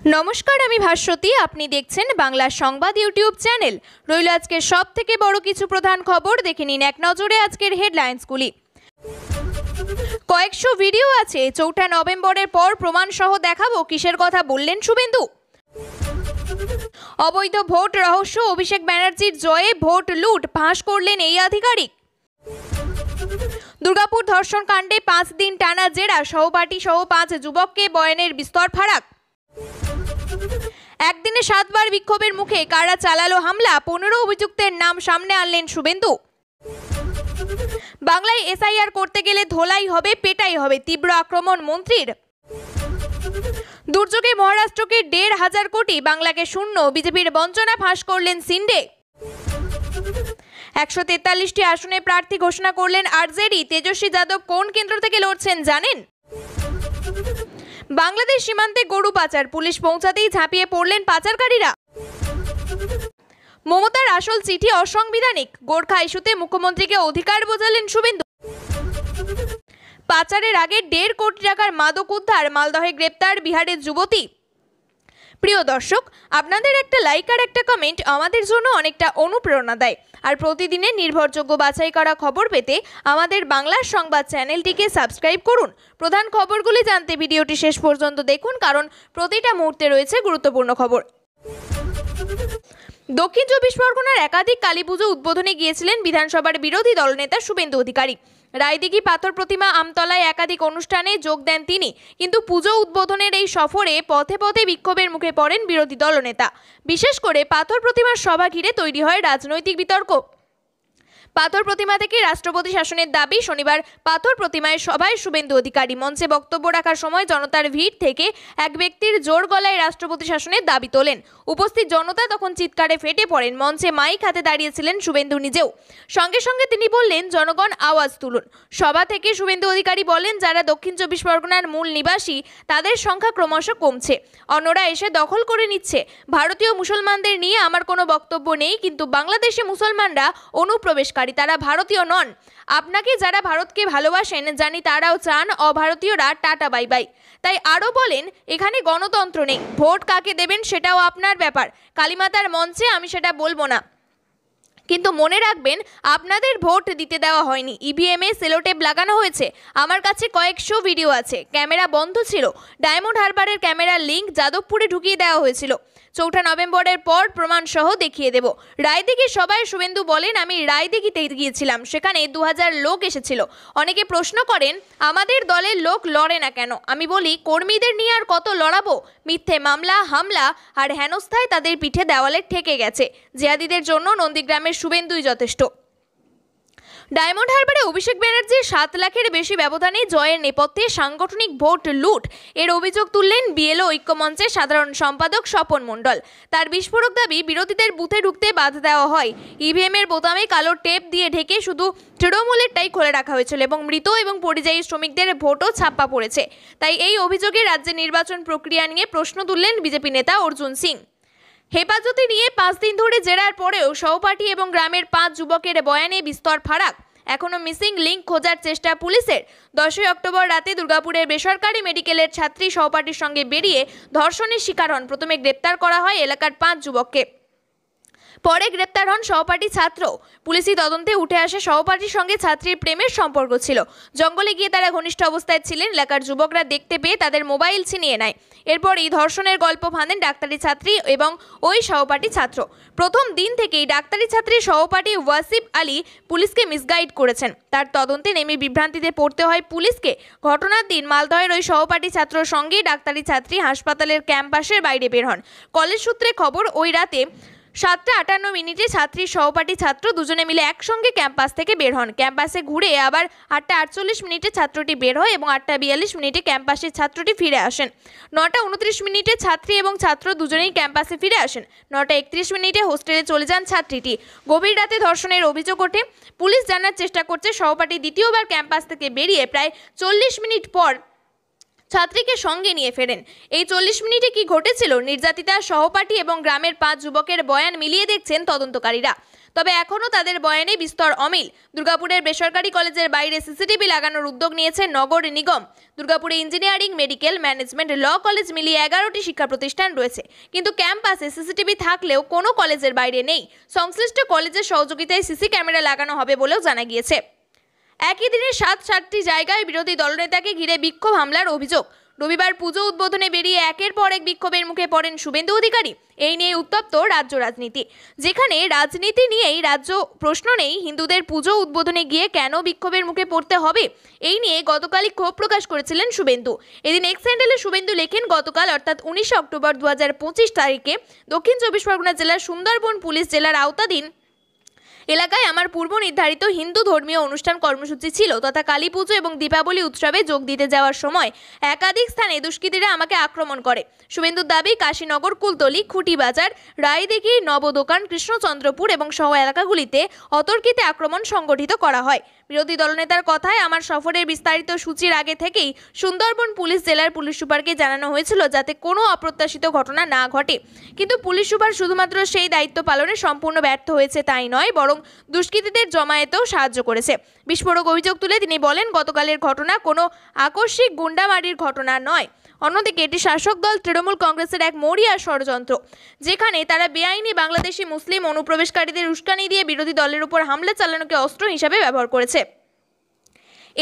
नमस्कार आमी भास्वती आपनी देखছেন बांगला संबाद यूट्यूब चैनल रইল आजके सबथेके बड़ किछु प्रधान खबर देखे निन एक नजरे आजकेर हेडलाइन्सगुली। कयेकशो भिडियो आछे ৪ঠা नवेम्बरेर पर प्रमाण सह देखाबो किसेर कथा बोललेन शुभेन्दु। अवैध भोट रहस्य अभिषेक बनर्जीर जये भोट लूट फाँस करलेन এই आधिकारिक। दुर्गापुर धर्षण कांडे 5 दिन टाना जेरा सहपाठी सह 5 युवकके बयानेर बिस्तर फाराक। একদিনে 7 বার বিক্ষোভের মুখে কারা চালালো হামলা 15 অভিযুক্তের নাম সামনে আনলেন শুভেন্দু। বাংলায় এসআইআর করতে গেলে ধোলাই হবে পেটাই হবে তীব্র আক্রমণ মন্ত্রীর। দুর্যোগে মহারাষ্ট্রকে ১৫০০ কোটি বাংলাকে শূন্য বিজেপির বঞ্চনা ফাঁস করলেন সিন্ডে। ১৪৩টি আসনে প্রার্থী ঘোষণা করলেন আরজেডি। তেজস্বী যাদব কোন কেন্দ্র থেকে লড়ছেন জানেন? বাংলাদেশ সীমান্তে গরু পাচার পুলিশ পৌঁছাতেই ঝাঁপিয়ে পড়লেন পাচারকারীরা। মমতার আসল চিঠি অসাংবিধানিক গোর্খা ইস্যুতে মুখ্যমন্ত্রীকে অধিকার বোঝালেন শুভেন্দু। পাচারের আগে ১.৫ কোটি টাকার মাদক উদ্ধার মালদহে গ্রেপ্তার বিহারের যুবতী। প্রিয় দর্শক, আপনাদের একটা লাইক আর একটা কমেন্ট আমাদের জন্য অনেকটা অনুপ্রেরণা দেয়। আর প্রতিদিনের নির্ভরযোগ্য বাছাই করা খবর পেতে আমাদের বাংলা সংবাদ চ্যানেলটিকে সাবস্ক্রাইব করুন। প্রধান খবরগুলি জানতে ভিডিওটি শেষ পর্যন্ত দেখুন, কারণ প্রতিটা মুহূর্তে রয়েছে গুরুত্বপূর্ণ খবর। দক্ষিণ ২৪ পরগনার একাধিক কালীপুজো উদ্বোধনে গিয়েছিলেন বিধানসভার বিরোধী দলনেতা শুভেন্দু অধিকারী। রায়দিঘি পাথর প্রতিমা আমতলায় একাধিক অনুষ্ঠানে যোগ দেন তিনি, কিন্তু পুজো উদ্বোধনের এই সফরে পথে পথে বিক্ষোভের মুখে পড়েন বিরোধী দলনেতা। বিশেষ করে পাথর প্রতিমার সভা ঘিরে তৈরি হয় রাজনৈতিক বিতর্ক। পাথর প্রতিমা থেকে রাষ্ট্রপতি শাসনের দাবি। শনিবার পাথর প্রতিমায় সভায় শুভেন্দু অধিকারী মঞ্চে বক্তব্য রাখার সময় জনতার ভিড় থেকে এক ব্যক্তির জোর গলায় রাষ্ট্রপতি শাসনের দাবি তোলেন। উপস্থিত জনতা তখন চিৎকারে ফেটে পড়েন। মঞ্চে মাইক হাতে দাঁড়িয়েছিলেন শুভেন্দু নিজেও। সঙ্গে সঙ্গে তিনি বললেন, জনগণ আওয়াজ তুলুন। সভা থেকে শুভেন্দু অধিকারী বলেন, যারা দক্ষিণ ২৪ পরগনার মূল নিবাসী তাদের সংখ্যা ক্রমশ কমছে, অন্যরা এসে দখল করে নিচ্ছে। ভারতীয় মুসলমানদের নিয়ে আমার কোনো বক্তব্য নেই, কিন্তু বাংলাদেশি মুসলমানরা অনুপ্রবেশকারী, তারা ভারতীয় নন। আপনাকে যারা ভারতকে ভালোবাসেন জানি তারাও চান অভারতীয়রা টাটা বাই বাই। তাই আরও বলেন, এখানে গণতন্ত্র নেই, ভোট কাকে দেবেন সেটাও আপনার ব্যাপার। কালীমাতার মঞ্চে আমি সেটা বলবো না, কিন্তু মনে রাখবেন আপনাদের ভোট দিতে দেওয়া হয়নি। ইভিএমে সেলোটেপ লাগানো হয়েছে। আমার কাছে কয়েকশো ভিডিও আছে। ক্যামেরা বন্ধ ছিল। ডায়মন্ড হারবারের ক্যামেরার লিঙ্ক যাদবপুরে ঢুকিয়ে দেওয়া হয়েছিল। ৪ঠা নভেম্বরের পর প্রমাণ সহ দেখিয়ে দেব। রায়দিঘি সভায় শুভেন্দু বলেন, আমি রায়দিঘিতে গিয়েছিলাম, সেখানে ২০০০ লোক এসেছিল। অনেকে প্রশ্ন করেন আমাদের দলের লোক লড়ে না কেন। আমি বলি, কর্মীদের নিয়ে আর কত লড়াবো? মিথ্যে মামলা হামলা আর হেনস্থায় তাদের পিঠে দেওয়ালে ঠেকে গেছে। জিহাদিদের জন্য নন্দীগ্রামের শুভেন্দুই যথেষ্ট। ডায়মন্ড হারবারে অভিষেক ব্যানার্জির ৭ লাখের বেশি ব্যবধানে জয়ের নেপথ্যে সাংগঠনিক ভোট লুট এর অভিযোগ তুললেন বিএলও ঐক্যমঞ্চের সাধারণ সম্পাদক স্বপন মণ্ডল। তার বিস্ফোরক দাবি, বিরোধীদের বুথে ঢুকতে বাধা দেওয়া হয়। ইভিএমের বোতামে কালো টেপ দিয়ে ঢেকে শুধু তৃণমূলেরটাই খোলা রাখা হয়েছিল এবং মৃত এবং পরিযায়ী শ্রমিকদের ভোটও ছাপ্পা পড়েছে। তাই এই অভিযোগে রাজ্যে নির্বাচন প্রক্রিয়া নিয়ে প্রশ্ন তুললেন বিজেপি নেতা অর্জুন সিং। হেফাজতে নিয়ে 5 দিন ধরে জেরার পরেও সহপাঠী এবং গ্রামের 5 যুবকের বয়ানে বিস্তর ফারাক। এখনো মিসিং লিঙ্ক খোঁজার চেষ্টা পুলিশের। 10ই অক্টোবর রাতে দুর্গাপুরের বেসরকারি মেডিকেলের ছাত্রী সহপাঠীর সঙ্গে বেরিয়ে ধর্ষণের শিকার হন। প্রথমে গ্রেপ্তার করা হয় এলাকার 5 যুবককে, পরে গ্রেপ্তার হন সহপাঠী ছাত্র। পুলিশি তদন্তে উঠে আসে সহপাঠীর সঙ্গে ছাত্রীর প্রেমের সম্পর্ক ছিল। জঙ্গলে গিয়ে তারা ঘনিষ্ঠ অবস্থায় ছিলেন। এলাকার যুবকরা দেখতে পেয়ে তাদের মোবাইল ছিনিয়ে নেয়। এরপরই ধর্ষণের গল্প ফাঁদেন ডাক্তারি ছাত্রী এবং ওই সহপাঠী ছাত্র। প্রথম দিন থেকেই ডাক্তারি ছাত্রীর সহপাঠী ওয়াসিফ আলী পুলিশকে মিসগাইড করেছেন। তার তদন্তে নেমে বিভ্রান্তিতে পড়তে হয় পুলিশকে। ঘটনার দিন মালদহের ওই সহপাঠী ছাত্রর সঙ্গে ডাক্তারি ছাত্রী হাসপাতালের ক্যাম্পাসের বাইরে বের হন। কলেজ সূত্রে খবর, ওই রাতে 7:58 ছাত্রীর সহপাঠী ছাত্র দুজনে মিলে একসঙ্গে ক্যাম্পাস থেকে বের হন। ক্যাম্পাসে ঘুরে আবার 8:48 ছাত্রটি বের হয় এবং 8:42 ক্যাম্পাসের ছাত্রটি ফিরে আসেন। 9:29 ছাত্রী এবং ছাত্র দুজনেই ক্যাম্পাসে ফিরে আসেন। 9:31 হোস্টেলে চলে যান ছাত্রীটি। গভীর রাতে ধর্ষণের অভিযোগ ওঠে। পুলিশ জানার চেষ্টা করছে সহপাঠী দ্বিতীয়বার ক্যাম্পাস থেকে বেরিয়ে প্রায় 40 মিনিট পর ছাত্রীকে সঙ্গে নিয়ে ফেরেন। এই 40 মিনিটে কি ঘটেছিল? নির্যাতিতা, সহপাঠী এবং গ্রামের 5 যুবকের বয়ান মিলিয়ে দেখছেন তদন্তকারীরা। তবে এখনও তাদের বয়ানে বিস্তর অমিল। দুর্গাপুরের বেসরকারি কলেজের বাইরে সিসিটিভি লাগানোর উদ্যোগ নিয়েছে নগর নিগম। দুর্গাপুরে engineering, medical, management, law college মিলিয়ে 11টি শিক্ষা প্রতিষ্ঠান রয়েছে, কিন্তু ক্যাম্পাসে সিসিটিভি থাকলেও কোনো কলেজের বাইরে নেই। সংশ্লিষ্ট কলেজের সহযোগিতায় সিসি ক্যামেরা লাগানো হবে বলেও জানা গিয়েছে। একই দিনে 7টি জায়গায় বিরোধী দলনেতাকে ঘিরে বিক্ষোভ হামলার অভিযোগ। রবিবার পুজো উদ্বোধনে বেরিয়ে একের পর এক বিক্ষোভের মুখে পড়েন শুভেন্দু অধিকারী। এই নিয়ে উত্তপ্ত রাজ্য রাজনীতি। যেখানে রাজনীতি নিয়েই রাজ্য প্রশ্ন নেই, হিন্দুদের পুজো উদ্বোধনে গিয়ে কেন বিক্ষোভের মুখে পড়তে হবে, এই নিয়ে গতকালই ক্ষোভ প্রকাশ করেছিলেন শুভেন্দু। এদিন এক্স হ্যান্ডেলে শুভেন্দু লেখেন, গতকাল অর্থাৎ 19 অক্টোবর 2025 তারিখে দক্ষিণ 24 পরগনা জেলার সুন্দরবন পুলিশ জেলার আওতাধীন এলাকায় আমার পূর্ব নির্ধারিত হিন্দু ধর্মীয় অনুষ্ঠান কর্মসূচি ছিল তথা কালী পুজো এবং দীপাবলি উৎসবে যোগ দিতে যাওয়ার সময় একাধিক স্থানে দুষ্কৃতীরা আমাকে আক্রমণ করে। শুভেন্দুর দাবি, কাশীনগর, কুলতলি, খুঁটিবাজার, রায়দিঘি, নবদোকান, কৃষ্ণচন্দ্রপুর এবং সহ এলাকাগুলিতে অতর্কিতে আক্রমণ সংগঠিত করা হয়। বিরোধী দলনেতার কথায়, আমার সফরের বিস্তারিত সূচির আগে থেকেই সুন্দরবন পুলিশ জেলার পুলিশ সুপারকে জানানো হয়েছিল যাতে কোনো অপ্রত্যাশিত ঘটনা না ঘটে, কিন্তু পুলিশ সুপার শুধুমাত্র সেই দায়িত্ব পালনে সম্পূর্ণ ব্যর্থ হয়েছে তাই নয়, বরং দুষ্কৃতীদের জমায়েতেও সাহায্য করেছে। বিস্ফোরক অভিযোগ তুলে তিনি বলেন, গতকালের ঘটনা কোনো আকস্মিক গুন্ডামারির ঘটনা নয়। অন্যদিকে এটি শাসক দল তৃণমূল কংগ্রেসের এক মরিয়া ষড়যন্ত্র, যেখানে তারা বেআইনি বাংলাদেশি মুসলিম অনুপ্রবেশকারীদের উস্কানি দিয়ে বিরোধী দলের উপর হামলা চালানোকে অস্ত্র হিসাবে ব্যবহার করেছে।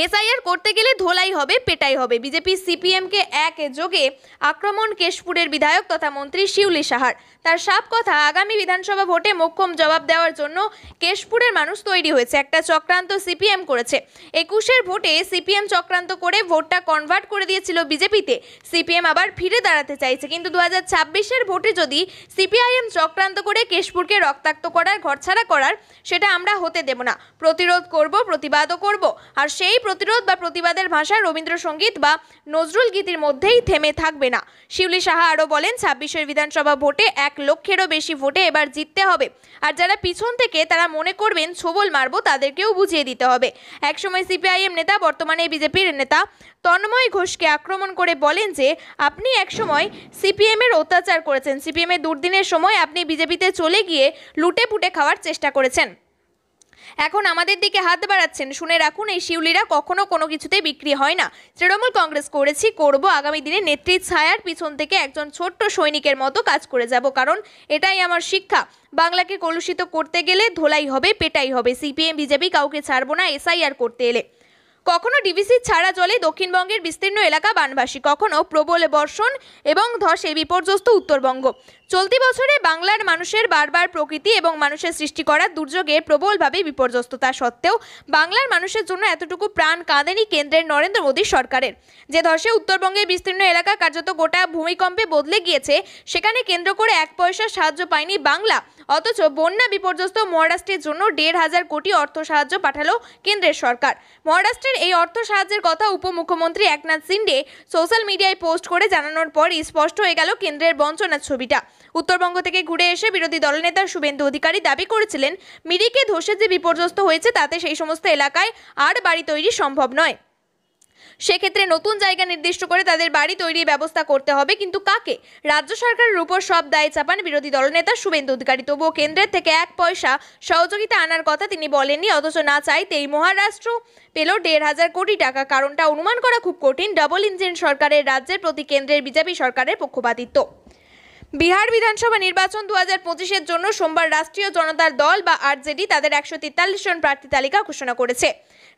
এসআইআর করতে গেলে ধোলাই হবে, পেটাই হবে। বিজেপি সিপিএমকে একযোগে আক্রমণ কেশপুরের বিধায়ক তথা মন্ত্রী শিউলি সাহার। তার সাফ কথা, আগামী বিধানসভা ভোটে মোক্ষম জবাব দেওয়ার জন্য কেশপুরের মানুষ তৈরি হয়েছে। একটা চক্রান্ত সিপিএম করেছে। 21-এর ভোটে সিপিএম চক্রান্ত করে ভোটটা কনভার্ট করে দিয়েছিল বিজেপিতে। সিপিএম আবার ফিরে দাঁড়াতে চাইছে, কিন্তু 2026-এর ভোটে যদি সিপিআইএম চক্রান্ত করে কেশপুরকে রক্তাক্ত করার, ঘরছাড়া করার, সেটা আমরা হতে দেব না। প্রতিরোধ করব, প্রতিবাদও করব। আর সেই প্রতিরোধ বা প্রতিবাদের ভাষা রবীন্দ্রসঙ্গীত বা নজরুল গীতির মধ্যেই থেমে থাকবে না। শিউলি সাহা আরও বলেন, 26-এর বিধানসভা ভোটে 1 লক্ষেরও বেশি ভোটে এবার জিততে হবে। আর যারা পিছন থেকে তারা মনে করবেন ছোবল মারবো, তাদেরকেও বুঝিয়ে দিতে হবে। একসময় সিপিআইএম নেতা, বর্তমানে বিজেপির নেতা তন্ময় ঘোষকে আক্রমণ করে বলেন যে আপনি একসময় সিপিএমের অত্যাচার করেছেন, সিপিএমের দুর্দিনের সময় আপনি বিজেপিতে চলে গিয়ে লুটে পুটে খাওয়ার চেষ্টা করেছেন, এখন আমাদের দিকে হাত বাড়াচ্ছেন। শুনে রাখুন, এই শিউলিরা কখনো কোনো কিছুতে বিক্রি হয় না। তৃণমূল কংগ্রেস করেছি, করব, আগামী দিনে নেত্রীর ছায়ার পিছন থেকে একজন ছোট্ট সৈনিকের মতো কাজ করে যাব, কারণ এটাই আমার শিক্ষা। বাংলাকে কলুষিত করতে গেলে ধোলাই হবে, পেটাই হবে। সিপিএম বিজেপি কাউকে ছাড়বো না এসআইআর করতে এলে। কখনো ডিভিসি ছাড়া চলে দক্ষিণবঙ্গের বিস্তীর্ণ এলাকা বানবাসী, কখনো প্রবল বর্ষণ এবং ধসে বিপর্যস্ত উত্তরবঙ্গ। চলতি বছরে বাংলার মানুষের বারবার প্রকৃতি এবং মানুষের সৃষ্টি করা দুর্যোগে প্রবলভাবে বিপর্যস্ত। তা সত্ত্বেও বাংলার মানুষের জন্য এতটুকু প্রাণ কাঁদেনি কেন্দ্রের নরেন্দ্র মোদী সরকারের। যে ধসে উত্তরবঙ্গের বিস্তীর্ণ এলাকা কার্যত গোটা ভূমিকম্পে বদলে গিয়েছে, সেখানে কেন্দ্র করে 1 পয়সা সাহায্য পায়নি বাংলা। অথচ বন্যা বিপর্যস্ত মহারাষ্ট্রের জন্য 1,500 কোটি অর্থ সাহায্য পাঠালো কেন্দ্রের সরকার। মহারাষ্ট্রের এই অর্থ সাহায্যের কথা উপমুখ্যমন্ত্রী একনাথ শিন্ডে সোশ্যাল মিডিয়ায় পোস্ট করে জানানোর পরই স্পষ্ট হয়ে গেল কেন্দ্রের বঞ্চনার ছবিটা। উত্তরবঙ্গ থেকে ঘুরে এসে বিরোধী দলনেতা শুভেন্দু অধিকারী দাবি করেছিলেন, মিরিকে ধসে যে বিপর্যস্ত হয়েছে তাতে সেই সমস্ত এলাকায় আর বাড়ি তৈরি সম্ভব নয়। সেক্ষেত্রে নতুন জায়গা নির্দিষ্ট করে তাদের বাড়ি তৈরির ব্যবস্থা করতে হবে, কিন্তু কাকে? রাজ্য সরকারের উপর সব দায় চাপান বিরোধী দলনেতা শুভেন্দু অধিকারী। তবুও কেন্দ্রের থেকে 1 পয়সা সহযোগিতা আনার কথা তিনি বলেননি, অথচ না চাইতেই মহারাষ্ট্র পেল 1,500 কোটি টাকা। কারণটা অনুমান করা খুব কঠিন। ডাবল ইঞ্জিন সরকারের রাজ্যের প্রতি কেন্দ্রের বিজেপি সরকারের পক্ষপাতিত্ব। বিহার বিধানসভা নির্বাচন 2025-এর জন্য সোমবার রাষ্ট্রীয় জনতা দল বা আরজেডি তাদের 143 জন প্রার্থী তালিকা ঘোষণা করেছে।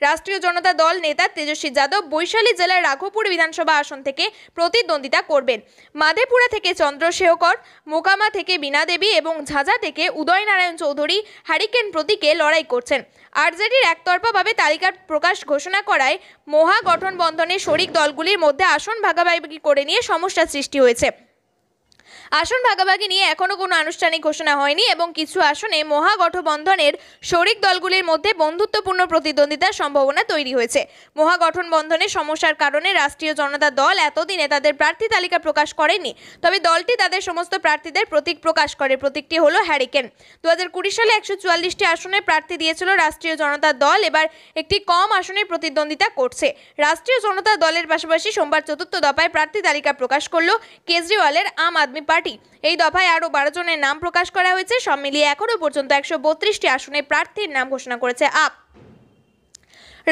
রাষ্ট্রীয় জনতা দল নেতা তেজস্বী যাদব বৈশালী জেলার রাঘবপুর বিধানসভা আসন থেকে প্রতিদ্বন্দ্বিতা করবেন। মাধেপুরা থেকে চন্দ্রশেখর, মোকামা থেকে বীণা দেবী এবং ঝাঁঝা থেকে উদয় নারায়ণ চৌধুরী হারিকেন প্রতীকে লড়াই করছেন। আরজেডির একতরফাভাবে তালিকা প্রকাশ ঘোষণা করায় মহাগঠবন্ধনের শরিক দলগুলির মধ্যে আসন ভাগাভাগি করে নিয়ে সমস্যার সৃষ্টি হয়েছে। আসন ভাগাভাগি নিয়ে এখনো কোনো আনুষ্ঠানিক ঘোষণা হয়নি এবং কিছু আসনে মহাগঠবন্ধনের শরিক দলগুলির মধ্যে বন্ধুত্বপূর্ণ প্রতিদ্বন্দ্বিতার সম্ভাবনা তৈরি হয়েছে। মহাগঠবন্ধনের সমস্যার কারণে রাষ্ট্রীয় জনতা দল এতদিনে তাদের প্রার্থী তালিকা প্রকাশ করেনি, তবে দলটি তাদের সমস্ত প্রার্থীদের প্রতীক প্রকাশ করে। প্রতীকটি হলো হ্যারিকেন। 2020 সালে 144টি আসনে প্রার্থী দিয়েছিল রাষ্ট্রীয় জনতা দল, এবার একটি কম আসনে প্রতিদ্বন্দ্বিতা করছে। রাষ্ট্রীয় জনতা দলের পাশাপাশি সোমবার চতুর্থ দফায় প্রার্থী তালিকা প্রকাশ করলো কেজরিওয়ালের আম আদমি পার্টি। এই দফায় আরও 12 জনের নাম প্রকাশ করা হয়েছে। সব মিলিয়ে এখনো পর্যন্ত 132টি আসনে প্রার্থীর নাম ঘোষণা করেছে আপ।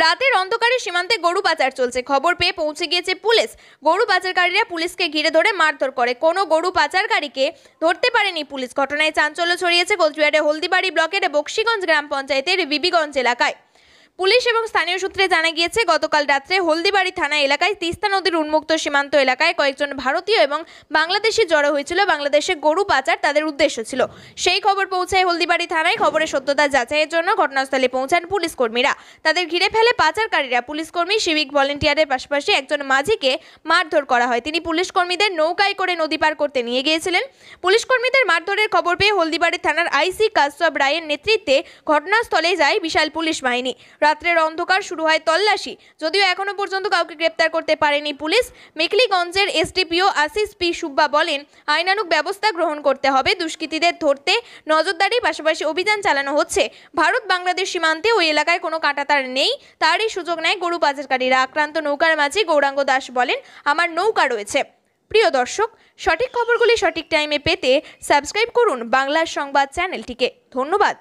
রাতের অন্ধকারে সীমান্তে গরু পাচার চলছে। খবর পেয়ে পৌঁছে গিয়েছে পুলিশ। গরু পাচারকারীরা পুলিশকে ঘিরে ধরে মারধর করে। কোনো গরু পাচারকারীকে ধরতে পারেনি পুলিশ। ঘটনায় চাঞ্চল্য ছড়িয়েছে কোচবিহারের হলদিবাড়ি ব্লকের বক্সিগঞ্জ গ্রাম পঞ্চায়েতের বিবিগঞ্জ এলাকায়। পুলিশ এবং স্থানীয় সূত্রে জানা গিয়েছে, গতকাল রাত্রে হলদিবাড়ি থানা এলাকায় তিস্তা নদীর উন্মুক্ত সীমান্ত এলাকায় কয়েকজন ভারতীয় এবং বাংলাদেশি জড়ো হয়েছিল। বাংলাদেশে গরু পাচার তাদের উদ্দেশ্য ছিল। সেই খবর পৌঁছায় হলদিবাড়ি থানায়। খবরের সত্যতা যাচাইয়ের জন্য ঘটনাস্থলে পৌঁছান পুলিশ কর্মীরা। তাদের ঘিরে ফেলে পাচারকারীরা। পুলিশ কর্মী, সিভিক ভলেন্টিয়ারের পাশাপাশি একজন মাঝিকে মারধর করা হয়। তিনি পুলিশ কর্মীদের নৌকায় করে নদী পার করতে নিয়ে গিয়েছিলেন। পুলিশ কর্মীদের মারধরের খবর পেয়ে হলদিবাড়ি থানার আইসি কাশ্যপ রায়ের নেতৃত্বে ঘটনাস্থলে যায় বিশাল পুলিশ বাহিনী। রাত্রের অন্ধকার শুরু হয় তল্লাশি। যদিও এখনো পর্যন্ত কাউকে গ্রেপ্তার করতে পারেনি পুলিশ। মেখলিগঞ্জের এসডিপিও আশিস পি সুব্বা বলেন, আইনানুগ ব্যবস্থা গ্রহণ করতে হবে। দুষ্কৃতীদের ধরতে নজরদারির পাশাপাশি অভিযান চালানো হচ্ছে। ভারত বাংলাদেশ সীমান্তে ওই এলাকায় কোনো কাঁটাতার নেই, তারই সুযোগ নেয় গরু পাচারকারীরা। আক্রান্ত নৌকার মাঝি গৌরাঙ্গ দাস বলেন, আমার নৌকা রয়েছে। প্রিয় দর্শক, সঠিক খবরগুলি সঠিক টাইমে পেতে সাবস্ক্রাইব করুন বাংলার সংবাদ চ্যানেলটিকে। ধন্যবাদ।